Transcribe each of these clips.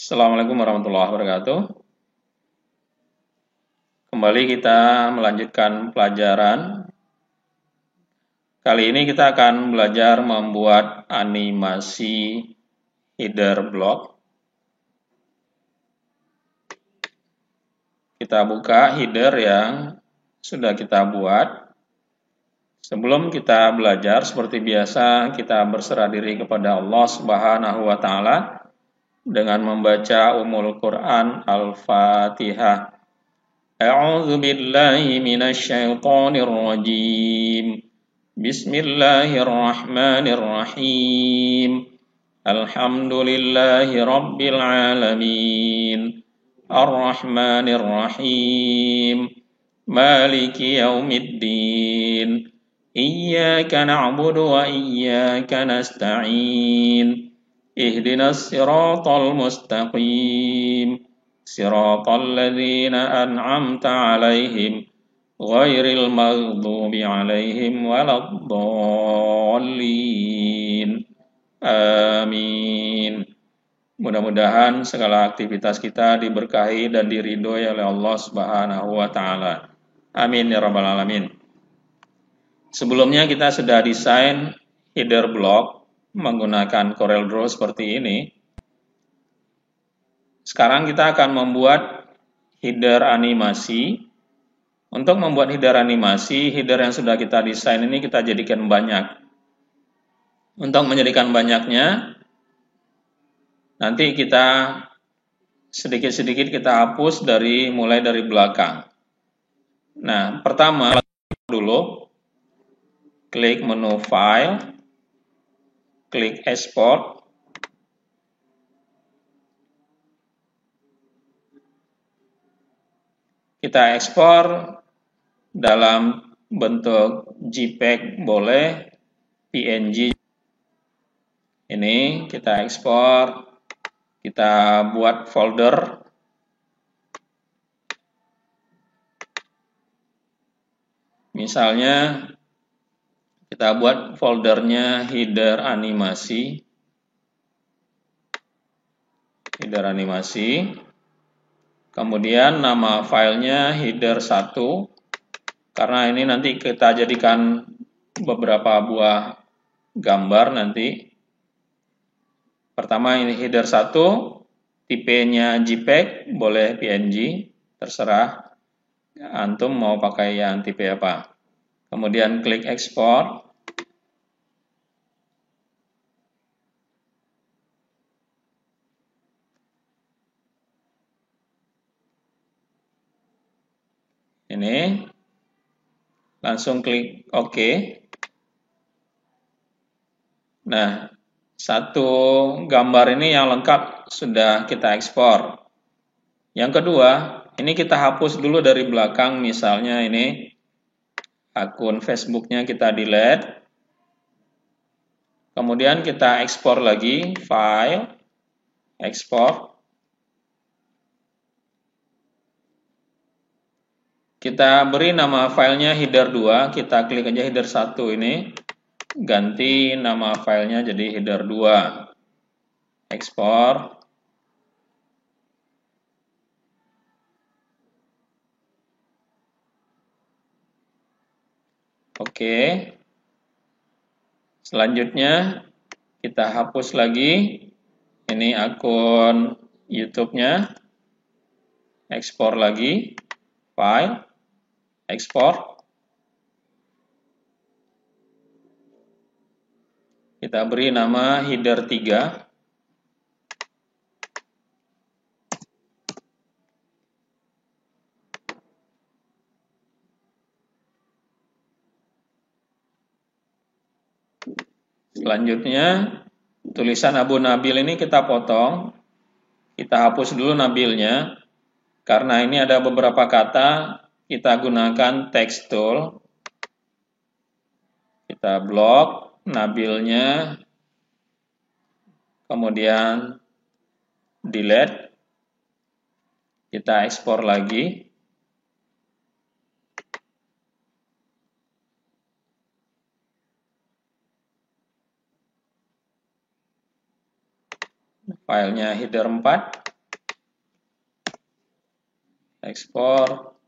Assalamualaikum warahmatullahi wabarakatuh. Kembali kita melanjutkan pelajaran. Kali ini kita akan belajar membuat animasi header block. Kita buka header yang sudah kita buat. Sebelum kita belajar, seperti biasa, kita berserah diri kepada Allah Subhanahu wa Ta'ala dengan membaca Ummul Quran Al-Fatihah. A'udzu billahi minasy syaithanir rajim. Bismillahirrahmanirrahim. Alhamdulillahi rabbil alamin. Ar-Rahmanir-Rahim. Maliki yaumiddin. Iyyaka na'budu wa iyyaka nasta'in. Ihdinas siratal mustaqim. Siratal ladzina an'amta 'alaihim ghairil maghdubi 'alaihim waladdallin. Amin. Mudah-mudahan segala aktivitas kita diberkahi dan diridhoi oleh Allah Subhanahu wa Ta'ala. Amin ya rabbal alamin. Sebelumnya kita sudah desain header block menggunakan CorelDRAW seperti ini. Sekarang kita akan membuat header animasi. Untuk membuat header animasi, header yang sudah kita desain ini kita jadikan banyak. Untuk menjadikan banyaknya, nanti kita sedikit-sedikit kita hapus mulai dari belakang. Nah, pertama dulu, klik menu File, klik Export. Kita ekspor dalam bentuk JPEG boleh, PNG. Ini kita ekspor, kita buat folder. Misalnya kita buat foldernya header animasi. Header animasi. Kemudian nama filenya header 1. Karena ini nanti kita jadikan beberapa buah gambar nanti. Pertama ini header 1, tipenya JPEG, boleh PNG, terserah antum mau pakai yang tipe apa. Kemudian klik ekspor. Ini langsung klik OK. Nah, satu gambar ini yang lengkap sudah kita ekspor. Yang kedua, ini kita hapus dulu dari belakang, misalnya ini akun Facebooknya kita delete. Kemudian kita ekspor lagi, file, ekspor. Kita beri nama filenya header 2, kita klik aja header 1 ini, ganti nama filenya jadi header 2. Ekspor. Oke. Selanjutnya kita hapus lagi. Ini akun YouTube-nya. Ekspor lagi. File. Ekspor. Kita beri nama header 3. Selanjutnya, tulisan Abu Nabil ini kita potong. Kita hapus dulu Nabilnya. Karena ini ada beberapa kata, kita gunakan text tool. Kita blok Nabilnya. Kemudian delete. Kita ekspor lagi. Filenya header 4. ekspor.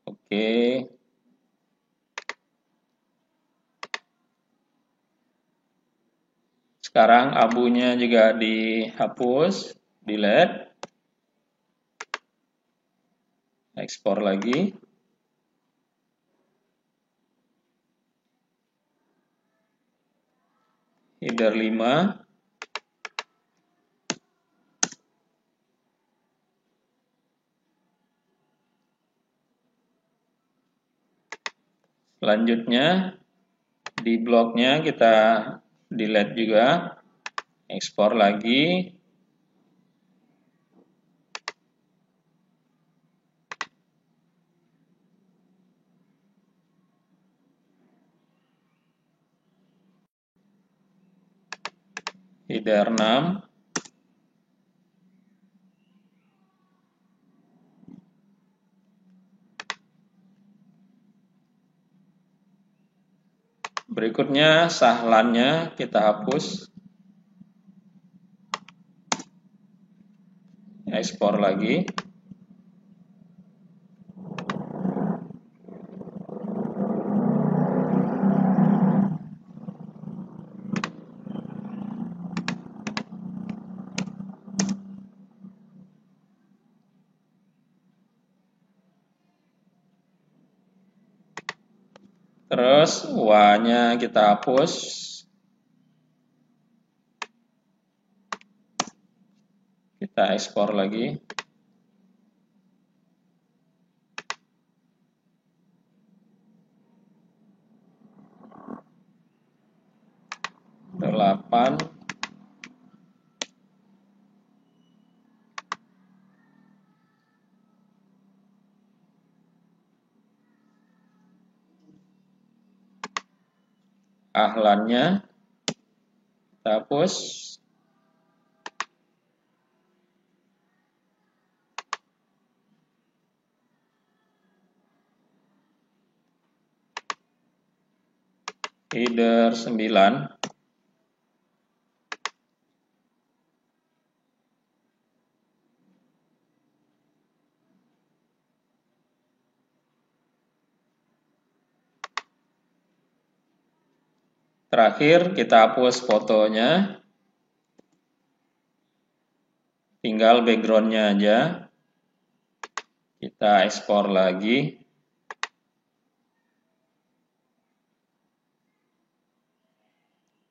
Oke. Sekarang abunya juga dihapus, delete. Ekspor lagi. Header 5. Selanjutnya di bloknya kita delete juga. Ekspor lagi. Header 6. Berikutnya sahlannya kita hapus. Ekspor lagi. Terus W-nya kita hapus. Kita ekspor lagi. Delapan. Ahlannya kita hapus. Header 9. Terakhir kita hapus fotonya. Tinggal backgroundnya aja. Kita ekspor lagi.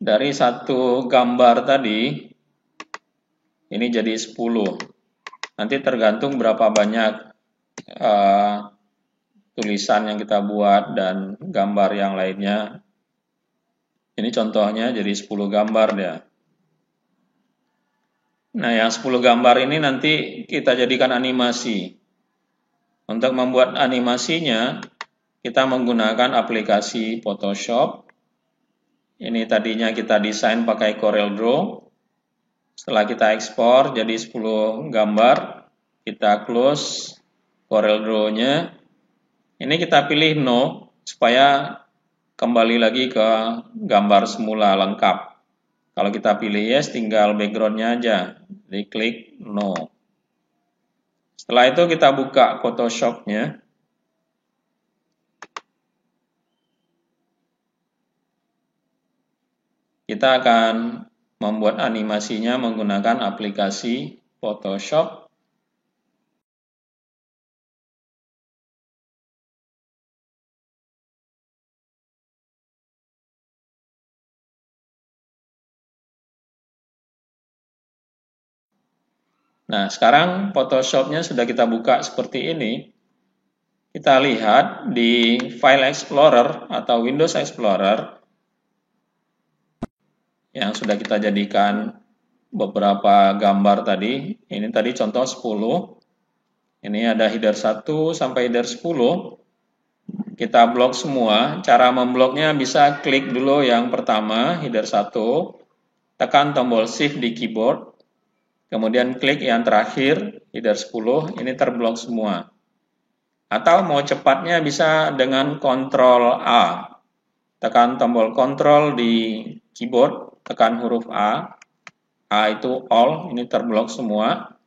Dari satu gambar tadi, ini jadi 10. Nanti tergantung berapa banyak tulisan yang kita buat dan gambar yang lainnya. Ini contohnya jadi 10 gambar ya. Nah, yang 10 gambar ini nanti kita jadikan animasi. Untuk membuat animasinya, kita menggunakan aplikasi Photoshop. Ini tadinya kita desain pakai CorelDRAW. Setelah kita ekspor jadi 10 gambar, kita close CorelDRAW-nya. Ini kita pilih No, supaya kembali lagi ke gambar semula lengkap. Kalau kita pilih Yes, tinggal background-nya aja. Jadi klik No. Setelah itu kita buka Photoshop-nya. Kita akan membuat animasinya menggunakan aplikasi Photoshop. Nah, sekarang Photoshop-nya sudah kita buka seperti ini. Kita lihat di File Explorer atau Windows Explorer yang sudah kita jadikan beberapa gambar tadi. Ini tadi contoh 10. Ini ada header 1 sampai header 10. Kita blok semua. Cara membloknya bisa klik dulu yang pertama, header 1. Tekan tombol Shift di keyboard. Kemudian klik yang terakhir, header 10, ini terblok semua. Atau mau cepatnya bisa dengan Ctrl A. Tekan tombol Ctrl di keyboard, tekan huruf A. A itu all, ini terblok semua.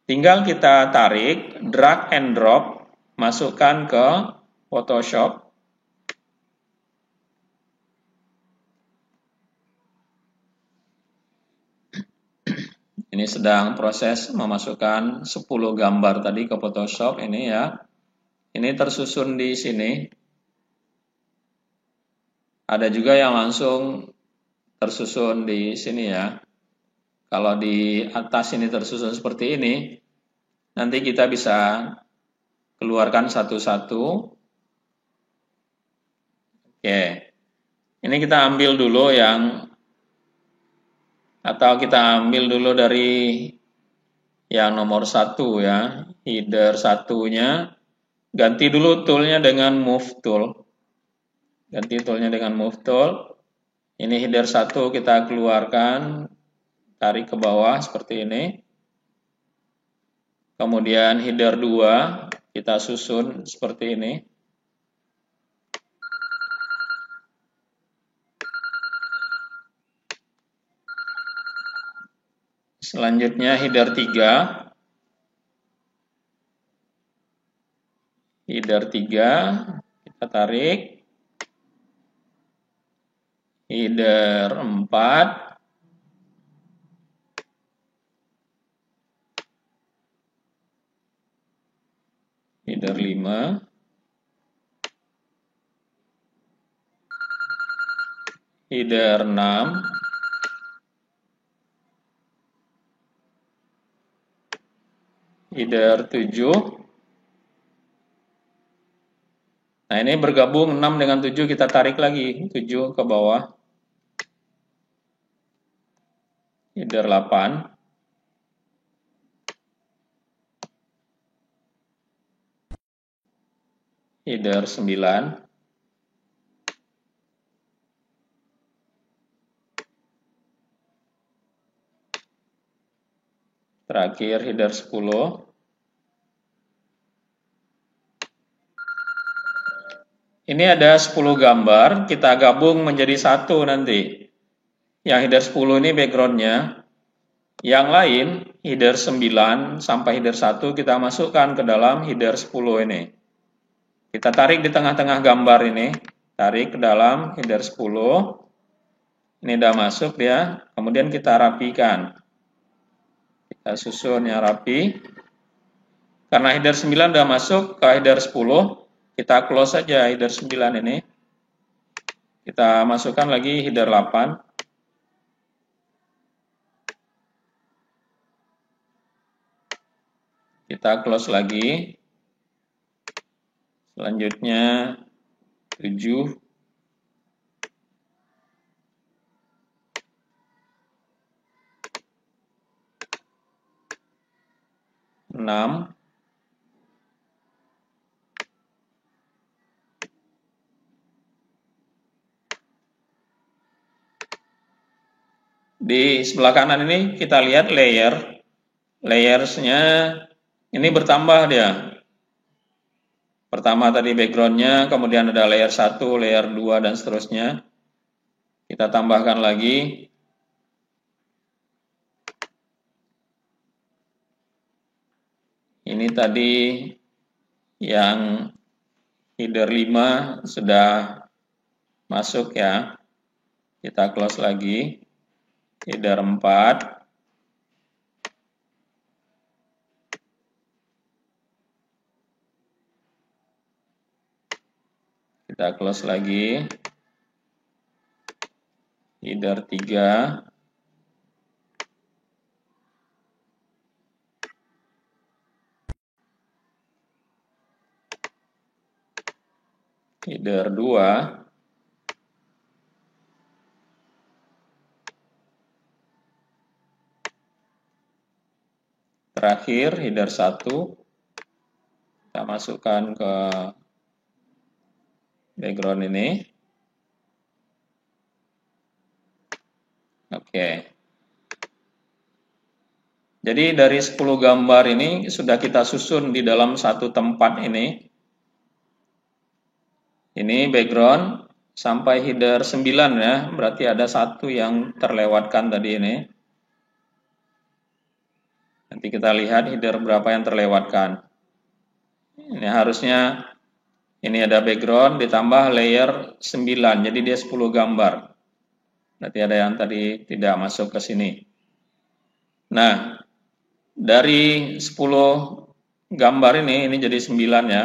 Tinggal kita tarik, drag and drop, masukkan ke Photoshop. Ini sedang proses memasukkan 10 gambar tadi ke Photoshop ini ya. Ini tersusun di sini. Ada juga yang langsung tersusun di sini ya. Kalau di atas ini tersusun seperti ini, nanti kita bisa keluarkan satu-satu. Oke. Ini kita ambil dulu atau kita ambil dulu dari yang nomor 1 ya, header satunya, ganti dulu toolnya dengan move tool. Ganti toolnya dengan move tool. Ini header 1 kita keluarkan, tarik ke bawah seperti ini. Kemudian header 2 kita susun seperti ini. Selanjutnya header 3. Header 3 kita tarik. Header 4. Header 5. Header 6. Header 7. Nah, ini bergabung 6 dengan 7, kita tarik lagi 7 ke bawah. Header 8. Header 9. Terakhir header 10. Ini ada 10 gambar, kita gabung menjadi satu nanti. Yang header 10 ini backgroundnya. Yang lain, header 9 sampai header 1 kita masukkan ke dalam header 10 ini. Kita tarik di tengah-tengah gambar ini, tarik ke dalam header 10. Ini udah masuk ya, kemudian kita rapikan. Kita susun yang rapi. Karena header 9 udah masuk ke header 10, kita close saja header 9 ini. Kita masukkan lagi header 8. Kita close lagi. Selanjutnya 7. 6. Di sebelah kanan ini kita lihat layersnya ini bertambah dia. Pertama tadi backgroundnya, kemudian ada layer 1, layer 2, dan seterusnya. Kita tambahkan lagi. Ini tadi yang header 5 sudah masuk ya. Kita close lagi. Header 4. Kita close lagi. Header 3. Header 2. Terakhir header 1. Kita masukkan ke background ini. Oke. Jadi dari 10 gambar ini sudah kita susun di dalam satu tempat ini. Ini background sampai header 9 ya, berarti ada satu yang terlewatkan tadi ini. Nanti kita lihat header berapa yang terlewatkan. Ini harusnya ini ada background ditambah layer 9, jadi dia 10 gambar. Berarti ada yang tadi tidak masuk ke sini. Nah, dari 10 gambar ini jadi 9 ya.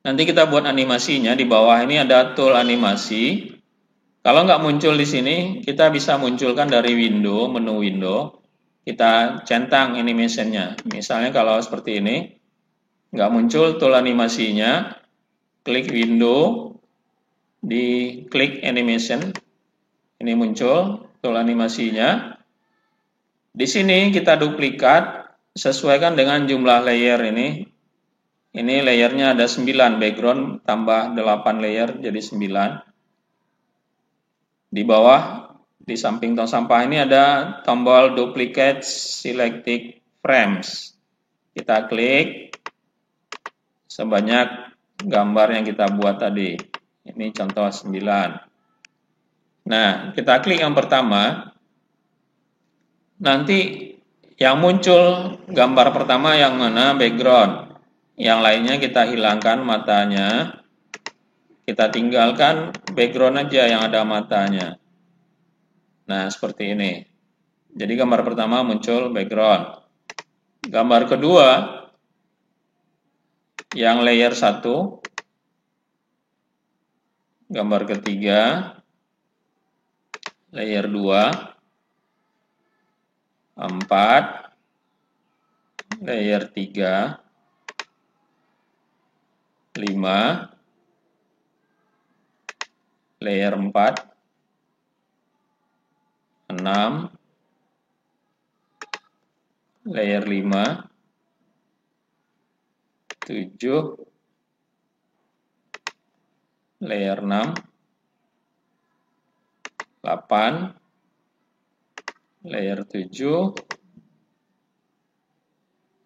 Nanti kita buat animasinya, di bawah ini ada tool animasi. Kalau nggak muncul di sini, kita bisa munculkan dari window, menu window. Kita centang animationnya. Misalnya kalau seperti ini, nggak muncul tool animasinya, klik window, di klik animation, ini muncul tool animasinya. Di sini kita duplikat, sesuaikan dengan jumlah layer ini. Ini layernya ada 9, background tambah 8 layer jadi 9. Di bawah, di samping tong sampah ini ada tombol duplicate selected frames. Kita klik sebanyak gambar yang kita buat tadi. Ini contoh 9. Nah, kita klik yang pertama. Nanti yang muncul gambar pertama yang mana background. Yang lainnya kita hilangkan matanya. Kita tinggalkan background aja yang ada matanya. Nah, seperti ini. Jadi gambar pertama muncul background. Gambar kedua, yang layer 1. Gambar ketiga, layer 2. 4. Layer 3. 5. Layer 4. 6. Layer 5. 7. Layer 6. 8. Layer 7.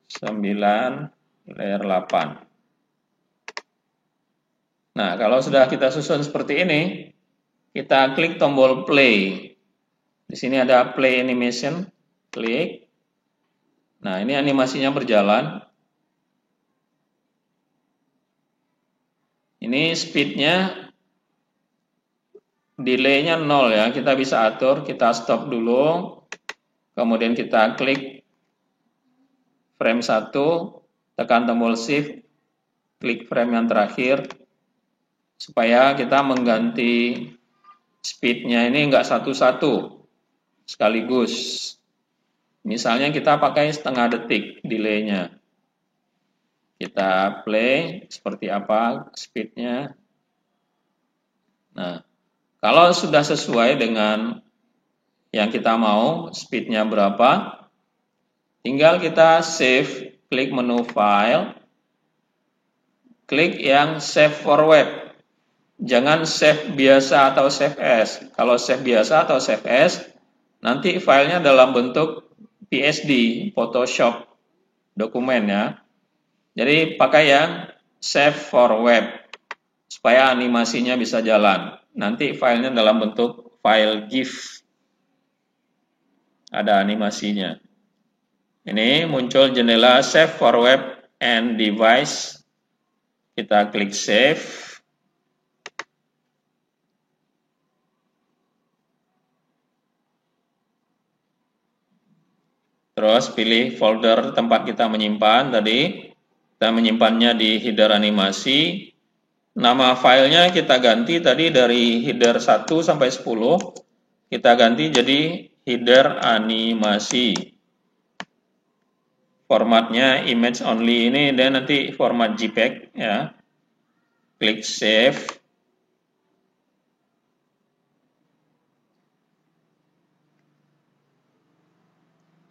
9. Layer 8. Nah, kalau sudah kita susun seperti ini, kita klik tombol play. Di sini ada play animation, klik. Nah, ini animasinya berjalan. Ini speednya, delay-nya 0 ya, kita bisa atur, kita stop dulu. Kemudian kita klik frame 1, tekan tombol shift, klik frame yang terakhir, supaya kita mengganti speednya ini enggak satu-satu sekaligus. Misalnya kita pakai setengah detik delay-nya. Kita play seperti apa speednya. Nah, kalau sudah sesuai dengan yang kita mau, speednya berapa, tinggal kita save, klik menu file, klik yang save for web. Jangan save biasa atau save as. Kalau save biasa atau save as, nanti filenya dalam bentuk PSD, Photoshop dokumen ya. Jadi pakai yang save for web, supaya animasinya bisa jalan. Nanti filenya dalam bentuk file GIF. Ada animasinya. Ini muncul jendela save for web and device. Kita klik save. Terus pilih folder tempat kita menyimpan tadi. Kita menyimpannya di header animasi. Nama filenya kita ganti tadi dari header 1 sampai 10. Kita ganti jadi header animasi. Formatnya image only ini dan nanti format JPEG ya. Klik save.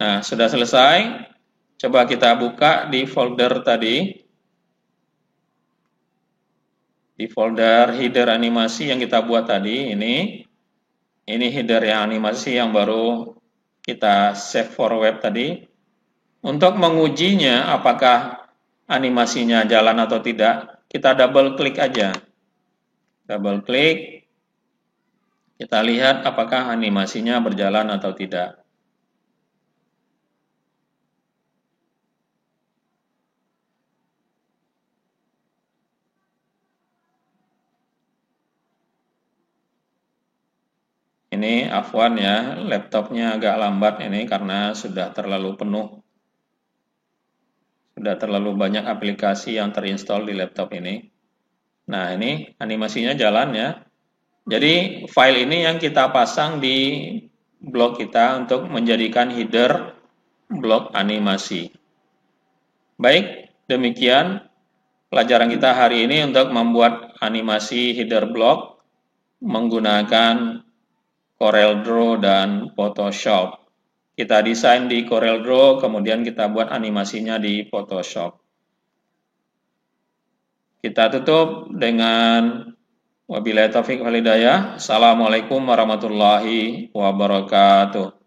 Nah, sudah selesai. Coba kita buka di folder tadi. Di folder header animasi yang kita buat tadi, ini header yang animasi yang baru kita save for web tadi. Untuk mengujinya apakah animasinya jalan atau tidak, kita double klik aja. Double klik, kita lihat apakah animasinya berjalan atau tidak. Ini afwan ya, laptopnya agak lambat ini karena sudah terlalu penuh. Sudah terlalu banyak aplikasi yang terinstall di laptop ini. Nah, ini animasinya jalan ya. Jadi, file ini yang kita pasang di blog kita untuk menjadikan header blog animasi. Baik, demikian pelajaran kita hari ini untuk membuat animasi header blog menggunakan CorelDRAW dan Photoshop. Kita desain di CorelDRAW, kemudian kita buat animasinya di Photoshop. Kita tutup dengan wabillahi taufiq wal hidayah. Assalamualaikum warahmatullahi wabarakatuh.